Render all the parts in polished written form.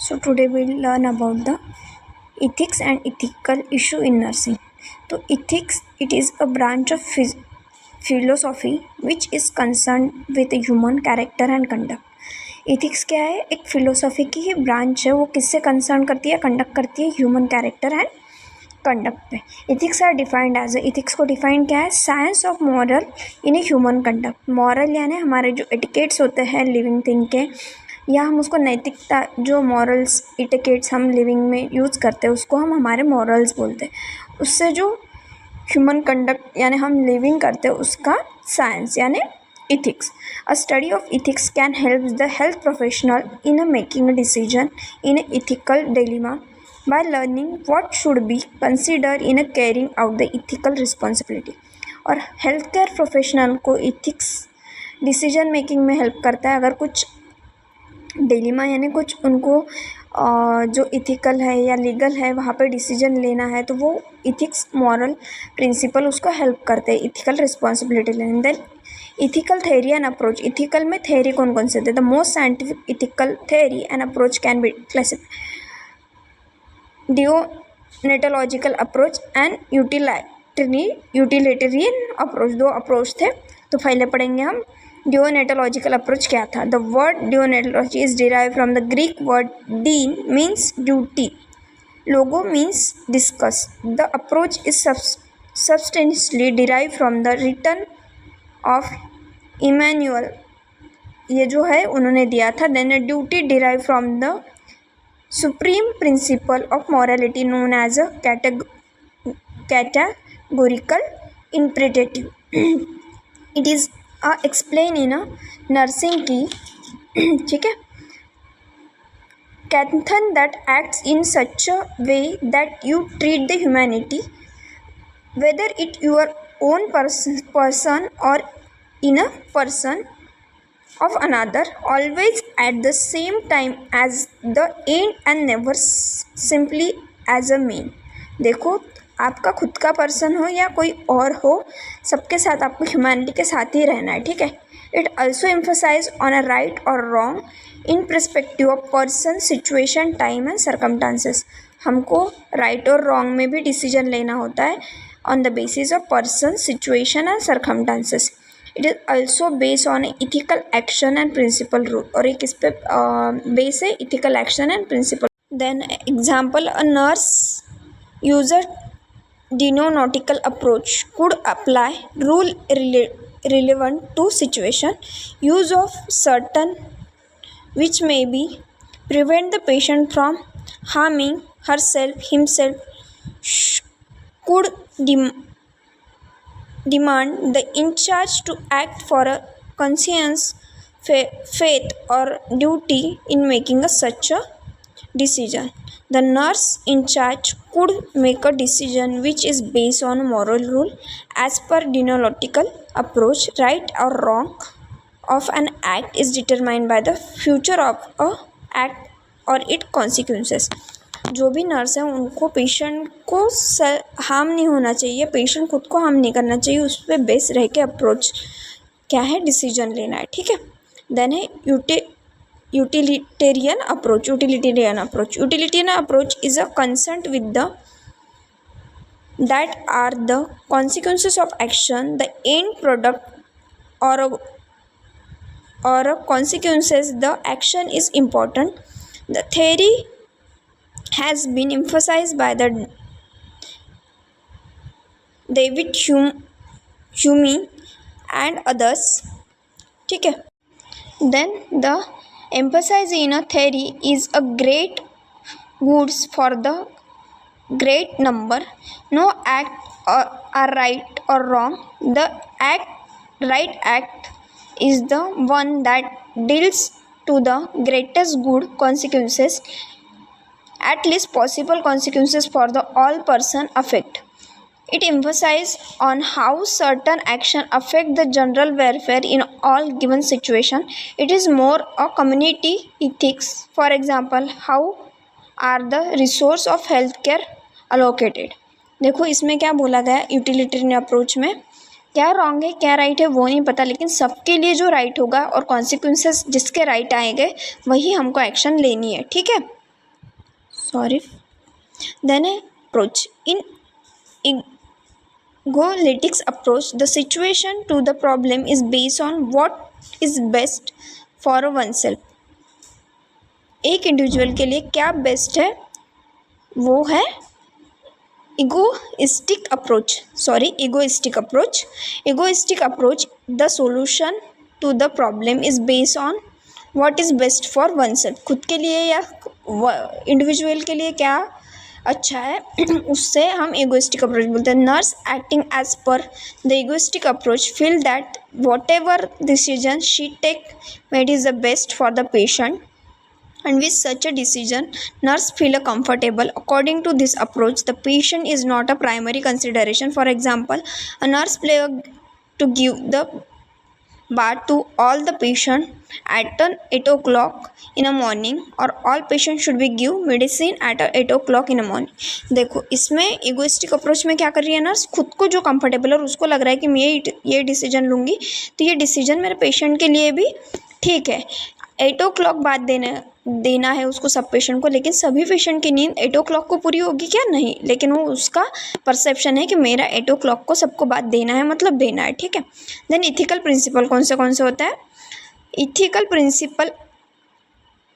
So today we'll learn about the ethics and ethical issue in nursing. So ethics, it is a branch of philosophy which is concerned with human character and conduct. Ethics क्या है? एक philosophy की ही branch है. वो किससे concern करती है? Conduct करती है ह्यूमन कैरेक्टर एंड कंडक्ट पे. Ethics are defined as ethics को डिफाइन क्या है? Science of moral in a human conduct. Moral यानी हमारे जो एटिकेट्स होते हैं लिविंग थिंग के, या हम उसको नैतिकता, जो मॉरल्स इटिकेट्स हम लिविंग में यूज़ करते हैं उसको हम हमारे मॉरल्स बोलते हैं. उससे जो ह्यूमन कंडक्ट यानी हम लिविंग करते हैं उसका साइंस यानी ethics. A study of ethics can help the health professional in making a decision in an ethical dilemma by learning what should be considered in carrying out the ethical responsibility. और health care professional को ethics decision making में help करता है. अगर कुछ dilemma यानी कुछ उनको जो इथिकल है या लीगल है वहाँ पे डिसीजन लेना है तो वो इथिक्स मॉरल प्रिंसिपल उसको हेल्प करते हैं इथिकल रिस्पॉन्सिबिलिटी लेने. Then ethical theory and approach. Ethical में थेरी कौन कौन से थे? The most scientific ethical theory and approach can be classified deontological approach and utilitarian approach. दो अप्रोच थे तो पहले पढ़ेंगे हम डियोनेटोलॉजिकल अप्रोच क्या था. The word deontology is derive from the Greek word deon means duty, logos means discuss. The approach is substantially derive from the return of Immanuel. ये जो है उन्होंने दिया था. Then duty derive from the supreme principle of morality known as a categorical imperative. It is explain in a nursing की, ठीक है, कैथन that acts in such a way that you treat the humanity whether it your own person or in a person of another, always at the same time as the end and never simply as a mean. देखो, आपका खुद का person हो या कोई और हो, सबके साथ आपको ह्यूमैनिटी के साथ ही रहना है, ठीक है. It also emphasise on a right और wrong in perspective of person, situation, time and circumstances. हमको राइट और रॉन्ग में भी डिसीजन लेना होता है on the basis of person, situation and circumstances. It is also based on ethical action and principle rule. और एक इस पे बेस है ethical action and principle. Then example, a nurse user deontological approach could apply rule relevant to situation, use of certain which may be prevent the patient from harming herself, himself, could demand the in charge to act for a conscience, faith or duty in making such a decision. The nurse in charge could make a decision which is based on a moral rule as per deontological approach. Right or wrong of an act is determined by the future of a act or its consequences. जो भी nurse है उनको patient को harm नहीं होना चाहिए, patient खुद को हार्म नहीं करना चाहिए, उस पर बेस रह के अप्रोच क्या है, डिसीजन लेना है, ठीक है. देन है utilitarian approach. Utilitarian approach is a concern with the that are the consequences of action, the end product और consequences the action is important. The theory has been emphasized by the David Hume and others, ठीक है. Then the emphasis in a theory is a great goods for the great number. No act are right or wrong. The right act is the one that deals to the greatest good consequences, at least possible consequences for the all person affect. It emphasizes on how certain action affect the general welfare in all given situation. It is more a community ethics. For example, how are the resource of healthcare allocated. देखो इसमें क्या बोला गया, utilitarian approach में क्या wrong है क्या right है वो नहीं पता, लेकिन सबके लिए जो राइट होगा और कॉन्सिक्वेंसेस जिसके राइट आएंगे वही हमको एक्शन लेनी है, ठीक है. sorry. Then approach. In egolytics approach, the situation to the problem is based on what is best for oneself. एक इंडिविजुअल के लिए क्या बेस्ट है वो है egoistic approach. Egoistic approach, the solution to the problem is based on what is best for oneself. खुद के लिए या इंडिविजुअल के लिए क्या अच्छा है उससे हम egoistic approach बोलते हैं. Nurse acting as per the egoistic approach feel that whatever decision she made is the best for the patient, and with such a decision nurse feel comfortable. According to this approach, the patient is not a primary consideration. For example, a nurse to give the bath to all the patient at 8 o'clock in the morning, or all patients should be give medicine at 8 o'clock in the morning. देखो इसमें egoistic approach में क्या कर रही है nurse, खुद को जो कंफर्टेबल है और उसको लग रहा है कि मैं ये डिसीजन लूँगी तो ये डिसीजन मेरे पेशेंट के लिए भी ठीक है. 8 o'clock बाद देना है उसको सब पेशेंट को, लेकिन सभी पेशेंट की नींद 8 o'clock को पूरी होगी क्या, नहीं, लेकिन वो उसका परसेप्शन है कि मेरा 8 o'clock को सबको बात देना है, मतलब देना है. ठीक है. देन इथिकल प्रिंसिपल कौन से होता है. Ethical principle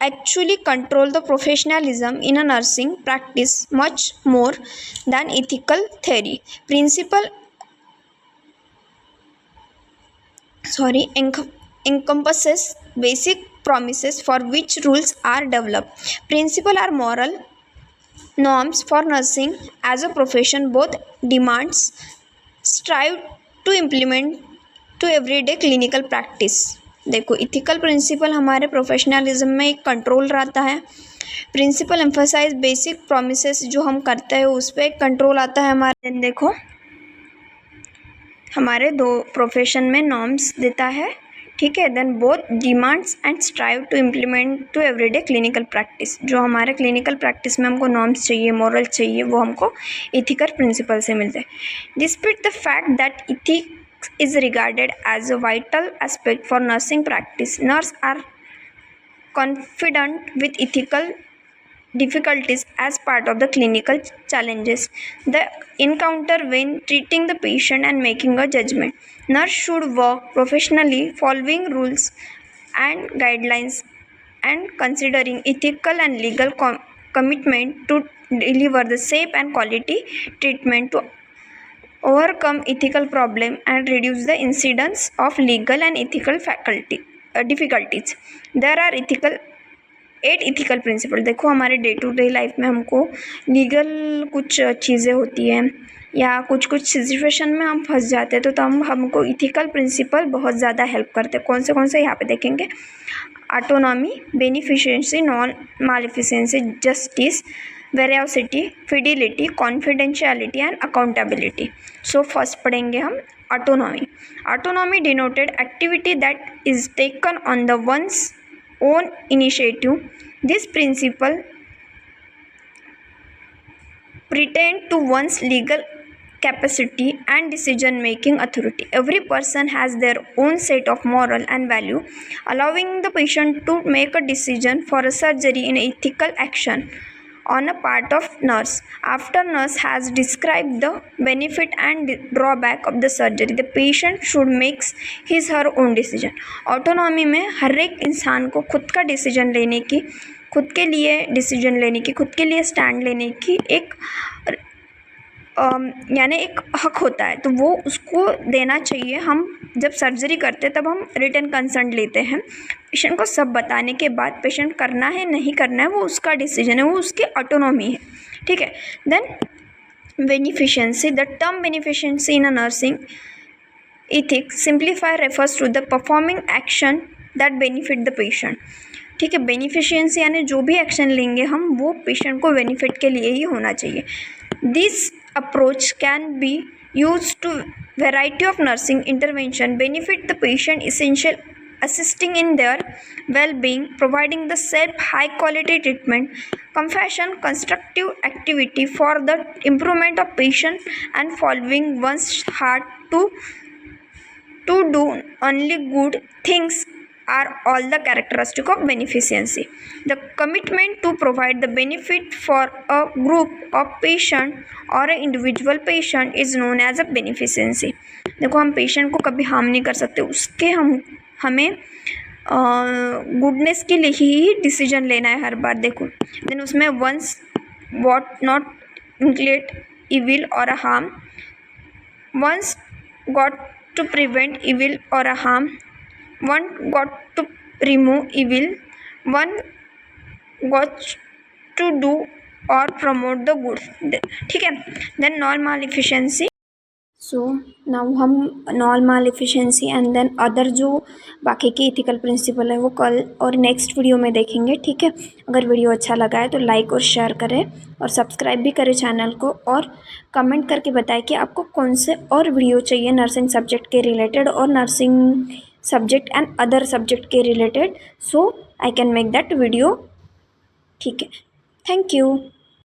actually control the professionalism in a nursing practice much more than ethical theory. Encompasses basic promises for which rules are developed. Principles are moral norms for nursing as a profession, both demands strive to implement to everyday clinical practice. देखो ethical principal हमारे professionalism में एक control रहता है. Principal emphasise basic promises जो हम करते हैं उस पर एक कंट्रोल आता है हमारे. देखो हमारे दो प्रोफेशन में नॉर्म्स देता है. ठीक है. Then both demands and strive to implement to everyday clinical practice. जो हमारे क्लिनिकल प्रैक्टिस में हमको नॉर्म्स चाहिए, मॉरल चाहिए, वो हमको इथिकल प्रिंसिपल से मिलते हैं. Despite the fact that ethics is regarded as a vital aspect for nursing practice, nurses are confident with ethical difficulties as part of the clinical challenges they encounter when treating the patient and making a judgment. Nurse should work professionally, following rules and guidelines and considering ethical and legal commitment to deliver the safe and quality treatment to overcome ethical problem and reduce the incidence of legal and ethical difficulties. There are 8 ethical principles. देखो हमारे day to day life में हमको legal कुछ चीज़ें होती हैं या कुछ सिचुएशन में हम फंस जाते हैं तो हमको इथिकल प्रिंसिपल बहुत ज़्यादा हेल्प करते हैं. कौन से यहाँ पे देखेंगे. Autonomy, beneficence, non maleficence, justice, veracity, fidelity, confidentiality and accountability. So first पढ़ेंगे हम autonomy. Autonomy denoted activity that is taken on the one's own initiative. This principle pretend to one's legal capacity and decision making authority. Every person has their own set of moral and value, allowing the patient to make a decision for a surgery in ethical action on a part of nurse. After nurse has described the benefit and drawback of the surgery, the patient should make his her own decision. Autonomy में हर एक इंसान को खुद का decision लेने की, खुद के लिए डिसीजन लेने की, खुद के लिए स्टैंड लेने की एक यानी एक हक होता है, तो वो उसको देना चाहिए. हम जब सर्जरी करते हैं तब हम रिटन कंसर्न लेते हैं. पेशेंट को सब बताने के बाद पेशेंट करना है नहीं करना है वो उसका डिसीजन है, वो उसकी ऑटोनॉमी है. ठीक है. Then beneficence. The term beneficence in a nursing ethics simplify refers to the performing action that benefit the patient. ठीक है. बेनिफिशियंसी यानी जो भी एक्शन लेंगे हम वो पेशेंट को बेनिफिट के लिए ही होना चाहिए. This approach can be use to variety of nursing intervention, benefit the patient essential assisting in their well-being, providing the safe high-quality treatment, compassion, constructive activity for the improvement of patient, and following one's heart to do only good things are all the characteristic of beneficency. The commitment to provide the benefit for a group of patient or an individual patient is known as a beneficency. देखो हम patient को कभी harm नहीं कर सकते, उसके हमें goodness के लिए ही डिसीजन लेना है हर बार. देखो देन उसमें ones what not inflict evil और a harm, ones got to prevent evil और a harm, one got to remove evil, one got to do और प्रमोट द गुड. ठीक है. Then non maleficence. So now हम non maleficence and then other जो बाकी के ethical principal है वो कल और नेक्स्ट वीडियो में देखेंगे. ठीक है. अगर वीडियो अच्छा लगा है तो लाइक और शेयर करें और सब्सक्राइब भी करें चैनल को, और कमेंट करके बताएं कि आपको कौन से और वीडियो चाहिए नर्सिंग सब्जेक्ट के रिलेटेड और nursing subject and other subject के related, so I can make that video. ठीक है. Thank you.